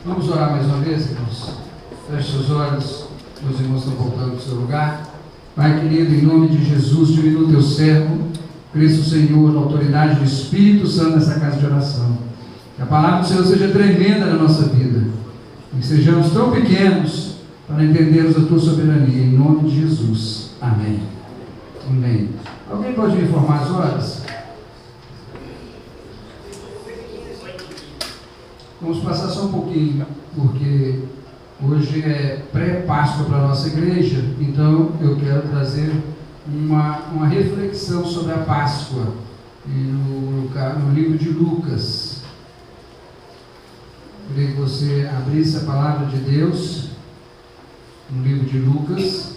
Vamos orar mais uma vez, irmãos? Feche seus olhos, meus irmãos estão voltando para o seu lugar. Pai querido, em nome de Jesus, diminua o teu servo, Cristo Senhor, na autoridade do Espírito Santo nessa casa de oração. Que a palavra do Senhor seja tremenda na nossa vida, que sejamos tão pequenos para entendermos a tua soberania, em nome de Jesus. Amém. Amém. Alguém pode me informar as horas? Vamos passar só um pouquinho, porque hoje é pré-Páscoa para a nossa igreja, então eu quero trazer uma reflexão sobre a Páscoa no livro de Lucas. Eu queria que você abrisse a palavra de Deus no livro de Lucas,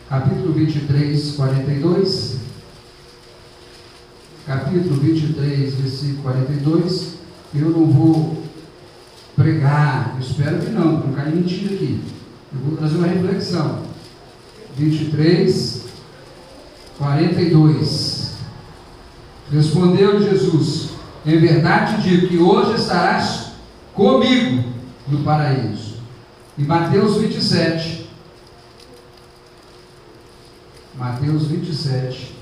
capítulo 23, 42. Capítulo 23, versículo 42. Eu não vou pregar, eu espero que não caia mentira aqui. Eu vou trazer uma reflexão. 23, 42. Respondeu Jesus: em verdade digo que hoje estarás comigo no paraíso. E Mateus 27. Mateus 27.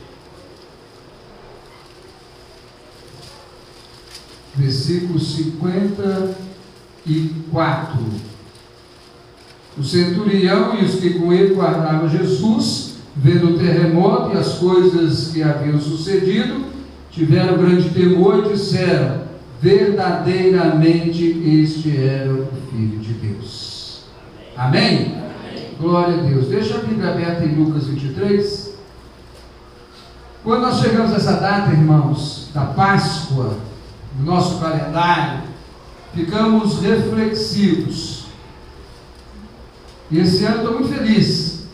Versículo 54. O centurião e os que com ele guardavam Jesus, vendo o terremoto e as coisas que haviam sucedido, tiveram grande temor e disseram: verdadeiramente este era o Filho de Deus. Amém? Amém. Glória a Deus. Deixa a Bíblia aberta em Lucas 23. Quando nós chegamos a essa data, irmãos, da Páscoa, no nosso calendário, ficamos reflexivos. E esse ano estou muito feliz,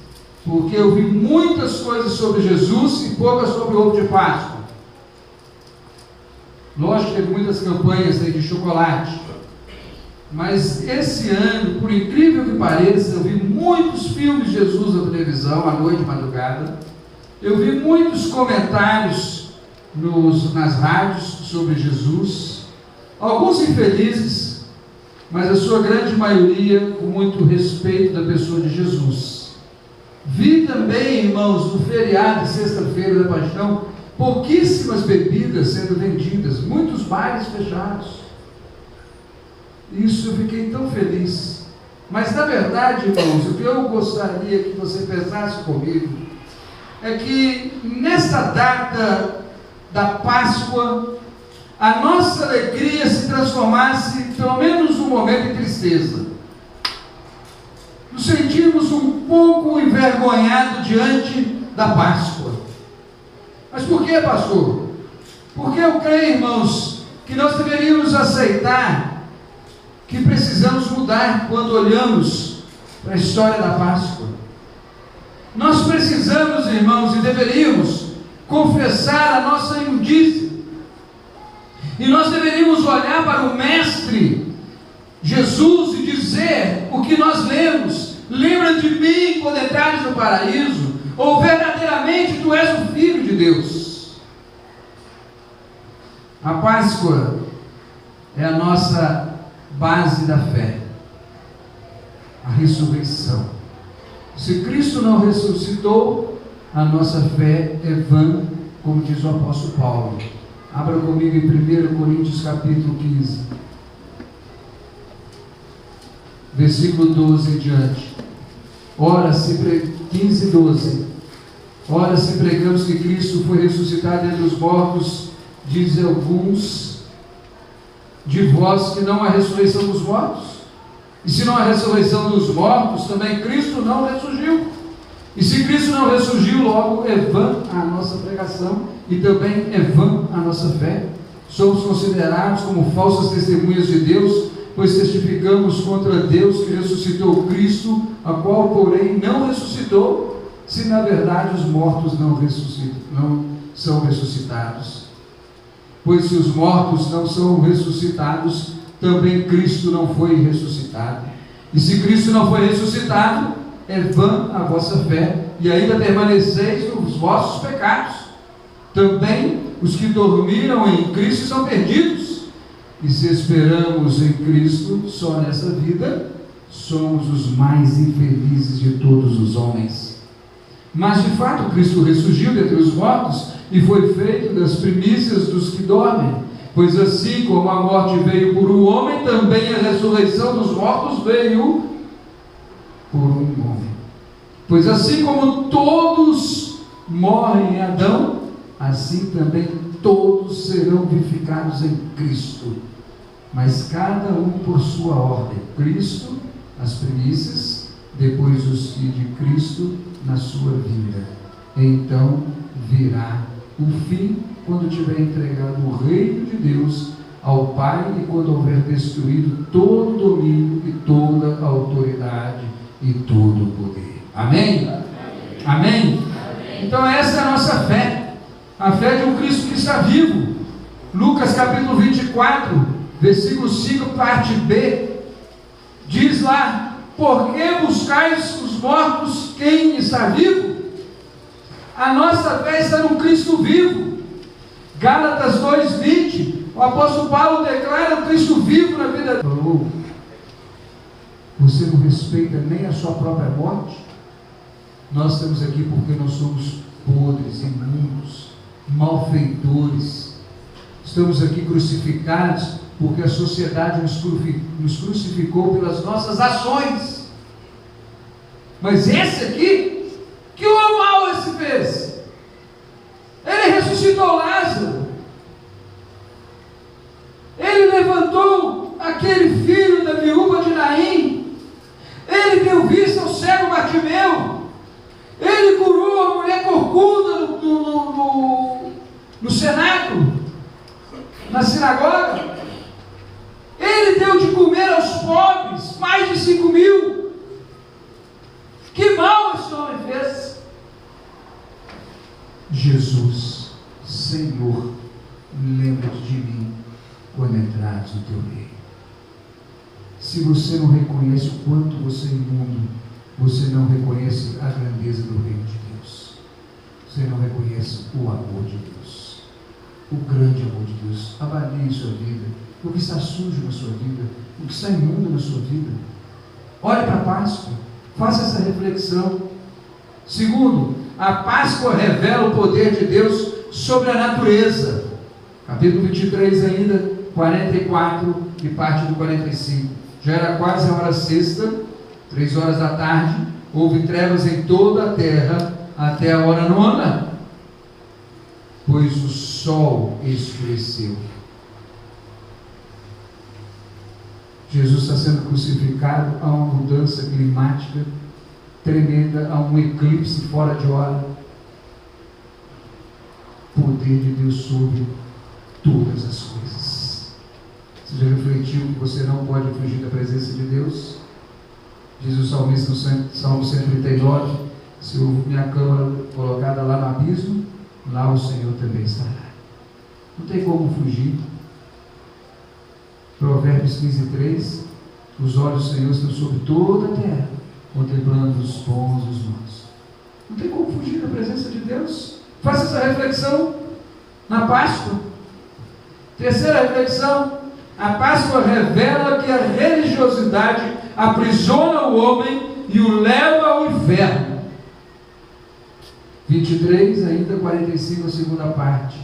porque eu vi muitas coisas sobre Jesus e poucas sobre o ovo de Páscoa. Lógico que teve muitas campanhas aí de chocolate, mas esse ano, por incrível que pareça, eu vi muitos filmes de Jesus na televisão, à noite, madrugada. Eu vi muitos comentários nas rádios sobre Jesus, alguns infelizes, mas a sua grande maioria com muito respeito da pessoa de Jesus. Vi também, irmãos, no feriado de sexta-feira da Paixão, pouquíssimas bebidas sendo vendidas, muitos bares fechados. Isso eu fiquei tão feliz. Mas na verdade, irmãos, o que eu gostaria que você pensasse comigo é que nesta data da Páscoa, a nossa alegria se transformasse, pelo menos um momento, em tristeza. Nos sentimos um pouco envergonhados diante da Páscoa. Mas por que, pastor? Porque eu creio, irmãos, que nós deveríamos aceitar que precisamos mudar quando olhamos para a história da Páscoa. Nós precisamos, irmãos, e deveríamos confessar a nossa imundícia. E nós deveríamos olhar para o Mestre Jesus e dizer o que nós lemos: lembra de mim quando entrares no paraíso, ou verdadeiramente tu és o Filho de Deus. A Páscoa é a nossa base da fé, a ressurreição. Se Cristo não ressuscitou, a nossa fé é vã, como diz o apóstolo Paulo. Abra comigo em 1 Coríntios capítulo 15, versículo 12 em diante. 15, 12. Ora, se pregamos que Cristo foi ressuscitado entre os mortos, dizem alguns de vós que não há ressurreição dos mortos. E se não há ressurreição dos mortos, também Cristo não ressurgiu. E se Cristo não ressurgiu, logo é vã a nossa pregação e também é vã a nossa fé. Somos considerados como falsas testemunhas de Deus, pois testificamos contra Deus que ressuscitou Cristo, a qual, porém, não ressuscitou, se na verdade os mortos não são ressuscitados. Pois se os mortos não são ressuscitados, também Cristo não foi ressuscitado. E se Cristo não foi ressuscitado, é vã a vossa fé, e ainda permaneceis nos vossos pecados. Também os que dormiram em Cristo são perdidos. E se esperamos em Cristo só nessa vida, somos os mais infelizes de todos os homens. Mas de fato Cristo ressurgiu dentre os mortos e foi feito das primícias dos que dormem. Pois assim como a morte veio por um homem, também a ressurreição dos mortos veio por um homem. Pois assim como todos morrem em Adão, assim também todos serão vivificados em Cristo. Mas cada um por sua ordem. Cristo, as primícias, depois os filhos de Cristo na sua vida. Então virá o fim, quando tiver entregado o reino de Deus ao Pai e quando houver destruído todo o domínio e toda a autoridade e todo o poder. Amém? Amém? Amém? Então essa é a nossa fé, a fé de um Cristo que está vivo. Lucas capítulo 24, versículo 5, parte B, diz lá: por que buscais os mortos quem está vivo? A nossa fé está no Cristo vivo. Gálatas 2:20, o apóstolo Paulo declara o Cristo vivo na vida. Você não respeita nem a sua própria morte? Nós estamos aqui porque nós somos podres, imundos, malfeitores. Estamos aqui crucificados porque a sociedade nos crucificou pelas nossas ações. Mas esse aqui, que o mal esse fez? Ele ressuscitou Lázaro. Ele levantou aquele filho da viúva de Naim. Ele deu vista ao cego Bartimeu. Ele curou a mulher corcunda no cenáculo, na sinagoga. Ele deu de comer aos pobres, mais de 5.000. Que mal esse homem fez? Jesus, Senhor, lembra-te de mim quando entrares no teu reino. Se você não reconhece o quanto você é imundo, você não reconhece a grandeza do reino de Deus. Você não reconhece o amor de Deus, o grande amor de Deus. Avalie sua vida, o que está sujo na sua vida, o que está imundo na sua vida. Olhe para a Páscoa, faça essa reflexão. Segundo, a Páscoa revela o poder de Deus sobre a natureza. Capítulo 23 ainda, 44 e parte do 45. Já era quase a hora sexta, 3 horas da tarde, houve trevas em toda a terra até a hora nona, pois o sol escureceu. Jesus está sendo crucificado, há uma mudança climática tremenda, há um eclipse fora de hora. Poder de Deus sobre todas as coisas. Você já refletiu que você não pode fugir da presença de Deus? Diz o salmista no Salmo 139, se minha cama colocada lá no abismo, lá o Senhor também estará. Não tem como fugir. Provérbios 15:3, os olhos do Senhor estão sobre toda a terra, contemplando os bons e os maus. Não tem como fugir da presença de Deus. Faça essa reflexão na Páscoa. Terceira reflexão: a Páscoa revela que a religiosidade aprisiona o homem e o leva ao inferno. 23, ainda 45, a segunda parte.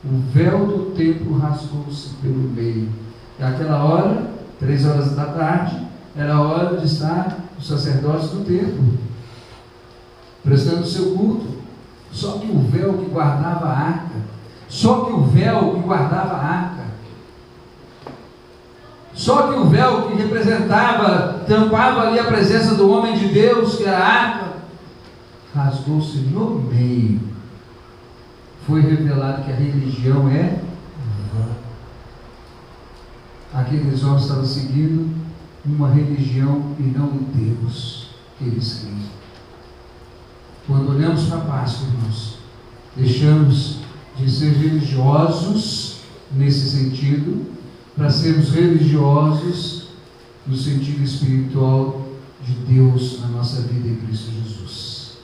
O véu do templo rasgou-se pelo meio. E aquela hora, 3 horas da tarde, era a hora de estar os sacerdotes do templo, prestando o seu culto. Só que o véu que guardava a arca, só que o véu que representava, tampava ali a presença do homem de Deus, que era a arca, rasgou-se no meio. Foi revelado que a religião é vã. Aqueles homens estavam seguindo uma religião e não um Deus que eles criam. Quando olhamos para a Páscoa, irmãos, deixamos de ser religiosos nesse sentido, para sermos religiosos no sentido espiritual de Deus na nossa vida em Cristo Jesus.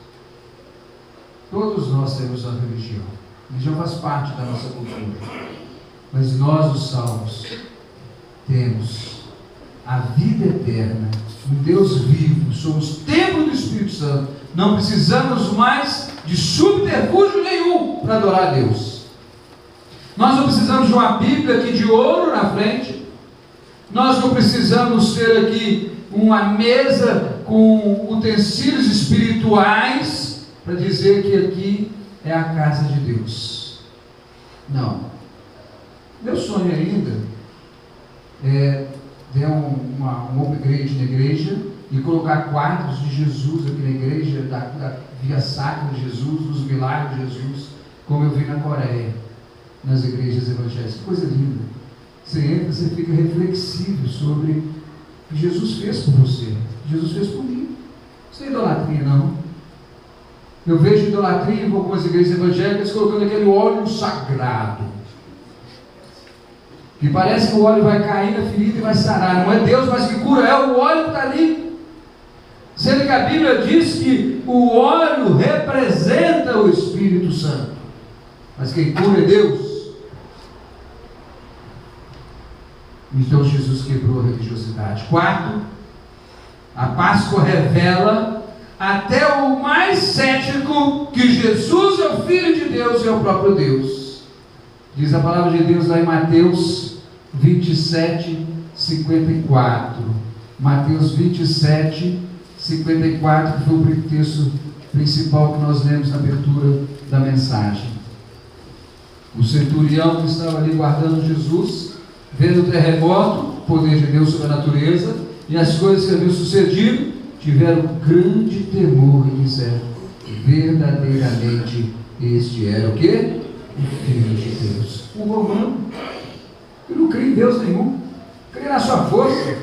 Todos nós temos a religião faz parte da nossa cultura, mas nós, os salvos, temos a vida eterna, um Deus vivo, somos templo do Espírito Santo, não precisamos mais de subterfúgio nenhum para adorar a Deus. Nós não precisamos de uma Bíblia aqui de ouro na frente, nós não precisamos ter aqui uma mesa com utensílios espirituais para dizer que aqui é a casa de Deus. Não. Meu sonho ainda é ter um upgrade na igreja e colocar quadros de Jesus aqui na igreja, da via sacra de Jesus, dos milagres de Jesus, como eu vi na Coreia, nas igrejas evangélicas. Que coisa linda. Você entra, você fica reflexivo sobre o que Jesus fez por você, Jesus fez por mim. Isso não é idolatria, não. Eu vejo idolatria em algumas igrejas evangélicas colocando aquele óleo sagrado, que parece que o óleo vai cair na ferida e vai sarar. Não é Deus mais que cura, é o óleo que está ali. Sendo que a Bíblia diz que o óleo representa o Espírito Santo, mas quem cura é Deus. Então Jesus quebrou a religiosidade. Quarto, a Páscoa revela até o mais cético que Jesus é o Filho de Deus e é o próprio Deus. Diz a palavra de Deus lá em Mateus 27, 54. Mateus 27, 54, que foi o texto principal que nós lemos na abertura da mensagem. O centurião que estava ali guardando Jesus, vendo o terremoto, o poder de Deus sobre a natureza, e as coisas que haviam sucedido, tiveram grande temor e disseram: verdadeiramente este era o quê? O Filho de Deus. O romano, que não cria em Deus nenhum, cria na sua força,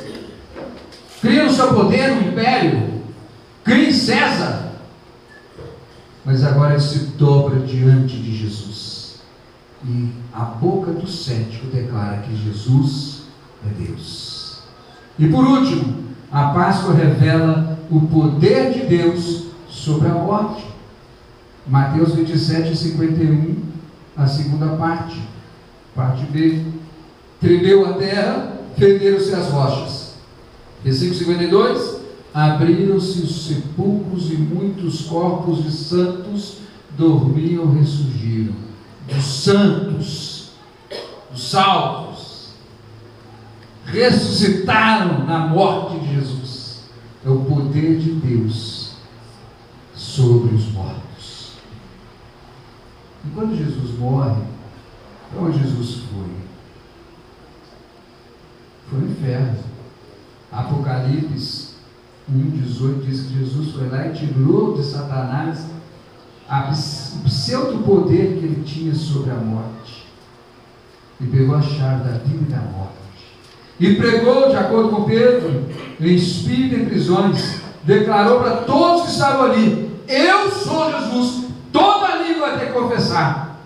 cria no seu poder, no império, cria em César, mas agora ele se dobra diante de Jesus, e a boca do cético declara que Jesus é Deus. E por último, a Páscoa revela o poder de Deus sobre a morte. Mateus 27, 51, a segunda parte, parte B. Tremeu a terra, fenderam-se as rochas. Versículo 52, abriram-se os sepulcros e muitos corpos de santos dormiam e ressurgiram. Dos santos, dos salvos, ressuscitaram na morte de Jesus. É o poder de Deus sobre os mortos. E quando Jesus morre, para onde Jesus foi? Foi no inferno. Apocalipse 1,18 diz que Jesus foi lá e tirou de Satanás o pseudo-poder que ele tinha sobre a morte, e pegou a chave da vida e da morte, e pregou, de acordo com Pedro, em espírito em prisões, declarou para todos que estavam ali: eu sou Jesus. Toda língua vai ter que confessar,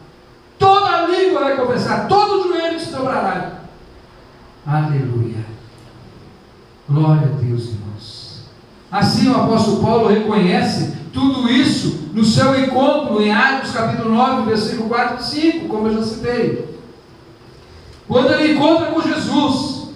toda língua vai confessar, todo joelho se dobrará. Aleluia, glória a Deus, irmãos. Assim o apóstolo Paulo reconhece tudo isso no seu encontro em Atos capítulo 9, versículo 4 e 5, como eu já citei. Quando ele encontra com Jesus,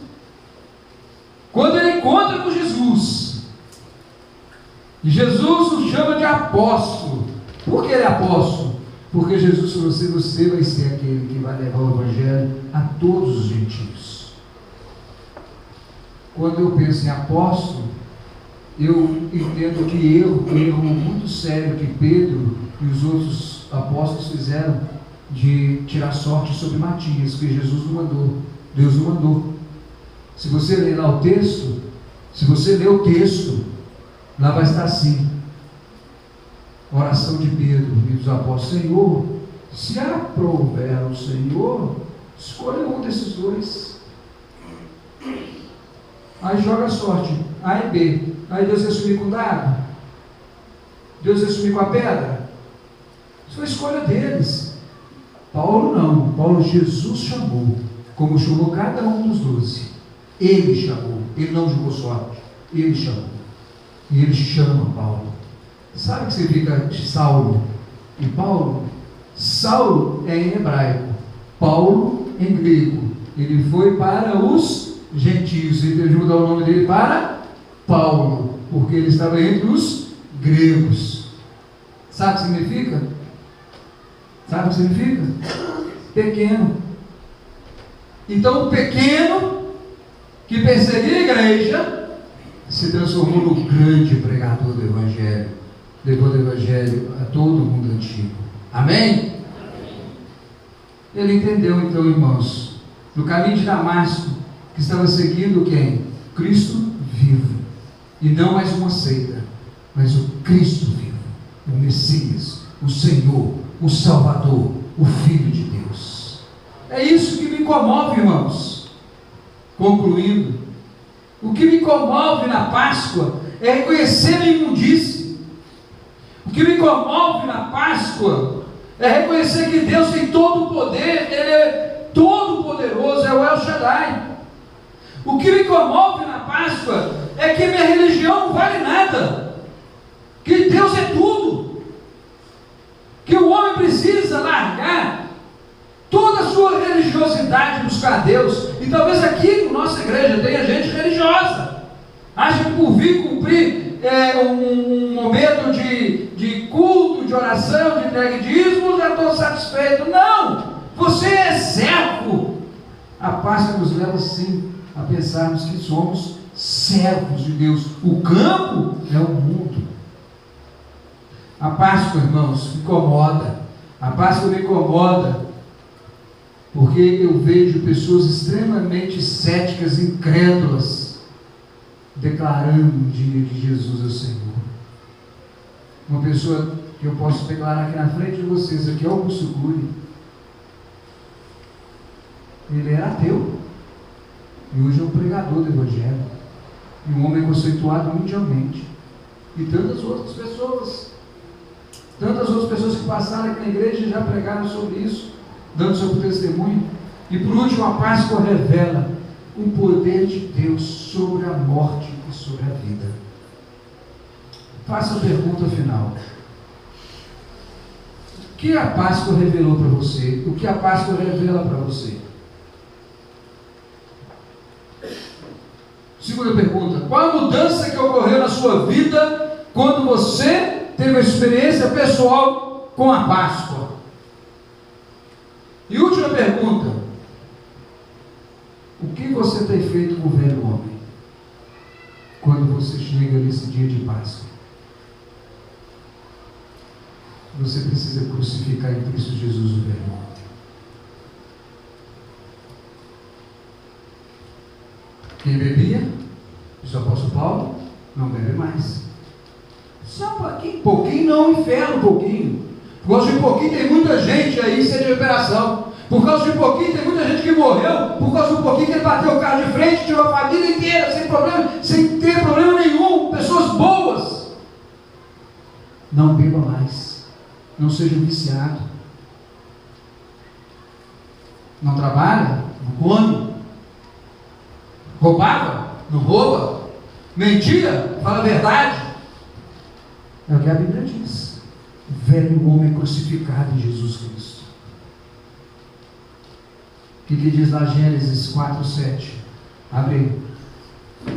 e Jesus o chama de apóstolo. Por que ele é apóstolo? Porque Jesus falou assim: você vai ser aquele que vai levar o evangelho a todos os gentios. Quando eu penso em apóstolo, eu entendo que erro muito sério que Pedro e os outros apóstolos fizeram de tirar sorte sobre Matias, que Jesus não mandou, Deus não mandou. Se você ler lá o texto, lá vai estar assim: oração de Pedro e dos apóstolos: Senhor, se aprouver o Senhor, escolha um desses dois. Aí joga a sorte, A e B. Aí Deus ia sumir com o dado, Deus ia sumir com a pedra. Isso foi a escolha deles. Paulo não. Paulo, Jesus chamou, como chamou cada um dos 12. Ele chamou, ele não jogou sorte, ele chamou. E ele chama Paulo. Sabe o que significa Saulo e Paulo? Saulo é em hebraico, Paulo em grego. Ele foi para os gentios. Ele teve de mudar o nome dele para Paulo, porque ele estava entre os gregos. Sabe o que significa? Sabe o que significa? Pequeno. Então o pequeno que perseguia a igreja se transformou no grande pregador do Evangelho, levou o Evangelho a todo o mundo antigo. Amém? Ele entendeu então, irmãos, no caminho de Damasco, que estava seguindo quem? Cristo vivo, e não mais uma seita, mas o Cristo vivo, o Messias, o Senhor, o Salvador, o Filho de Deus. É isso que me comove, irmãos. Concluindo, o que me comove na Páscoa é reconhecer a imundície. O que me comove na Páscoa é reconhecer que Deus tem todo o poder, Ele é todo poderoso, é o El Shaddai. O que me comove na Páscoa é que minha religião não vale nada, que Deus é tudo, que o homem precisa largar toda a sua religiosidade e buscar Deus. E talvez aqui na nossa igreja tenha gente religiosa, acha que por vir cumprir um momento de culto, de oração, de entrega de dízimos, já estou satisfeito. Não! Você é servo. A Páscoa nos leva sim a pensarmos que somos servos de Deus. O campo é o mundo. A Páscoa, irmãos, me incomoda. A Páscoa me incomoda porque eu vejo pessoas extremamente céticas, incrédulas, declarando o dia de Jesus ao Senhor. Uma pessoa que eu posso declarar aqui na frente de vocês, aqui é Augusto Cury. Ele era ateu e hoje é um pregador do Evangelho, e um homem conceituado mundialmente. E tantas outras pessoas que passaram aqui na igreja e já pregaram sobre isso, dando seu testemunho. E por último, a Páscoa revela o poder de Deus sobre a morte e sobre a vida. Faça a pergunta final: o que a Páscoa revelou para você? O que a Páscoa revela para você? Segunda pergunta: qual a mudança que ocorreu na sua vida quando você teve uma experiência pessoal com a Páscoa? E última pergunta: o que você tem feito com o velho homem quando você chega nesse dia de Páscoa? Você precisa crucificar em Cristo Jesus o velho homem. Quem bebia, diz o apóstolo Paulo, não bebe mais. Só um pouquinho. Pouquinho não, inferno, pouquinho. Por causa de pouquinho tem muita gente aí sem recuperação. Por causa de pouquinho tem muita gente que morreu. Por causa de pouquinho que ele bateu o carro de frente, tirou a família inteira, sem ter problema nenhum. Pessoas boas. Não beba mais. Não seja um viciado. Não trabalha? Não come. Roubava? Não rouba. Mentia? Fala a verdade. É o que a Bíblia diz. O velho homem crucificado em Jesus Cristo. O que diz lá Gênesis 4:7? Abre aí.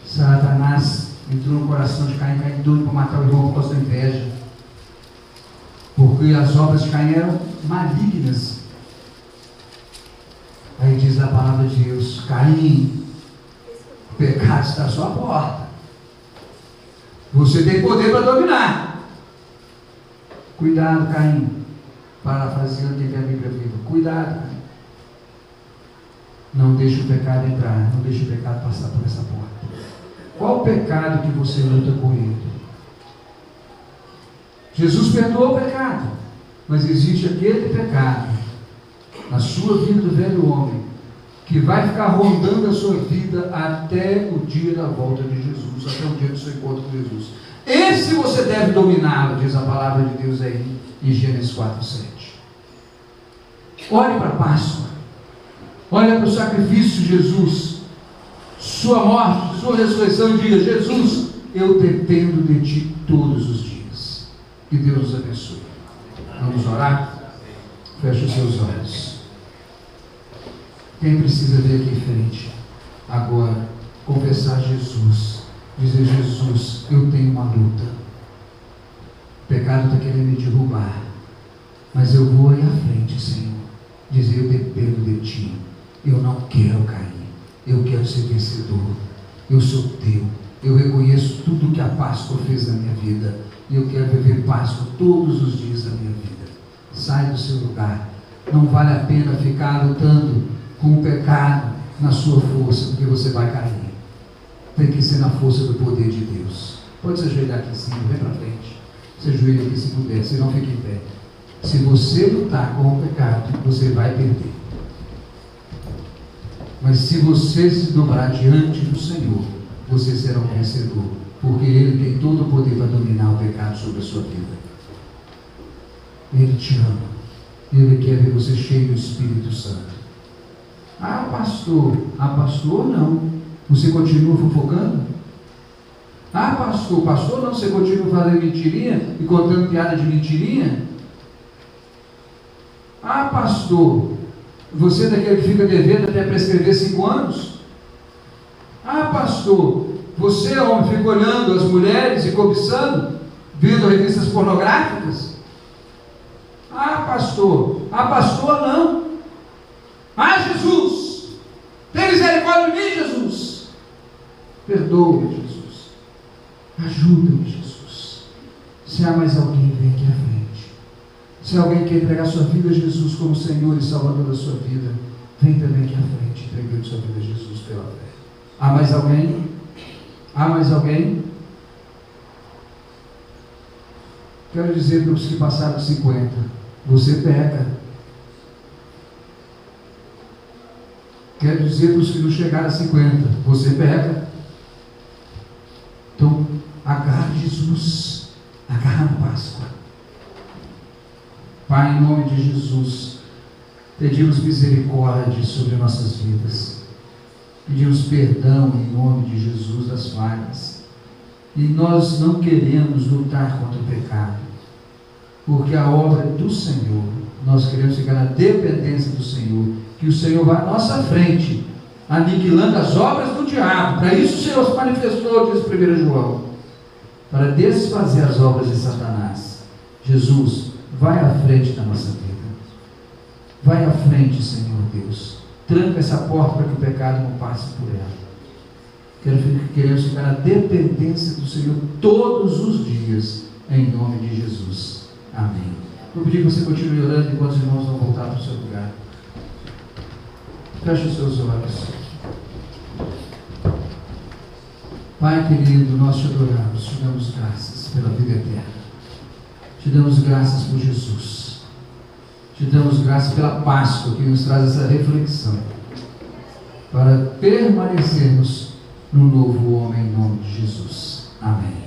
Satanás entrou no coração de Caim, Caim doido para matar o irmão por causa da inveja, porque as obras de Caim eram malignas. Aí diz a palavra de Deus: Caim, o pecado está à sua porta, você tem poder para dominar. Cuidado, Caim, parafraseando o que a Bíblia viva. Cuidado, Caim. Não deixe o pecado entrar, não deixe o pecado passar por essa porta. Qual o pecado que você luta com ele? Jesus perdoou o pecado, mas existe aquele pecado na sua vida do velho homem que vai ficar rondando a sua vida até o dia da volta de Jesus, até o dia do seu encontro com Jesus. Esse você deve dominá-lo, diz a palavra de Deus aí em Gênesis 4:7. Olhe para a Páscoa, olhe para o sacrifício de Jesus, sua morte, sua ressurreição, e diga: Jesus, eu dependo de Ti todos os dias. Que Deus os abençoe. Vamos orar? Feche os seus olhos. Quem precisa ver aqui em frente? agora confessar Jesus, dizer: Jesus, eu tenho uma luta, o pecado está querendo me derrubar, mas eu vou aí à frente, Senhor, dizer: eu dependo de Ti, eu não quero cair, eu quero ser vencedor, eu sou Teu, eu reconheço tudo que a Páscoa fez na minha vida, e eu quero viver Páscoa todos os dias da minha vida. Sai do seu lugar, não vale a pena ficar lutando com o pecado na sua força, porque você vai cair. Tem que ser na força do poder de Deus. Pode se ajoelhar aqui em cima, vem para frente, se ajoelha aqui se puder, se não fique em pé. Se você lutar com o pecado, você vai perder. Mas se você se dobrar diante do Senhor, você será um vencedor, porque Ele tem todo o poder para dominar o pecado sobre a sua vida. Ele te ama, Ele quer ver você cheio do Espírito Santo. Ah, pastor, não, você continua fofocando? Ah, pastor não, você continua fazendo mentirinha e contando piada de mentirinha? Ah, pastor, você é daquele que fica devendo até prescrever 5 anos? Ah, pastor, você, homem, fica olhando as mulheres e cobiçando, vendo revistas pornográficas? Ah, pastor não. Ah, Jesus, tem misericórdia de mim, Jesus. Perdoa-me, Jesus. Ajuda-me, Jesus. Se há mais alguém, vem aqui à frente. Se alguém quer entregar sua vida a Jesus como Senhor e Salvador da sua vida, vem também aqui à frente, entregando sua vida a Jesus pela fé. Há mais alguém? Há mais alguém? Quero dizer para os que passaram de 50, você peca. Quero dizer para os que não chegaram a 50, você peca. Então, agarra Jesus, agarra a Páscoa. Pai, em nome de Jesus, pedimos misericórdia sobre nossas vidas, pedimos perdão em nome de Jesus das falhas, e nós não queremos lutar contra o pecado, porque a obra é do Senhor, nós queremos ficar na dependência do Senhor, que o Senhor vá à nossa frente, aniquilando as obras do diabo. Para isso o Senhor se manifestou, diz 1 João, para desfazer as obras de Satanás. Jesus, vai à frente da nossa vida, vai à frente, Senhor Deus, tranca essa porta para que o pecado não passe por ela. Queremos ficar na dependência do Senhor todos os dias, em nome de Jesus, amém. Vou pedir que você continue orando enquanto os irmãos vão voltar para o seu lugar. Feche os seus olhos. Pai querido, nós te adoramos, te damos graças pela vida eterna, te damos graças por Jesus, te damos graças pela Páscoa que nos traz essa reflexão, para permanecermos no novo homem em nome de Jesus. Amém.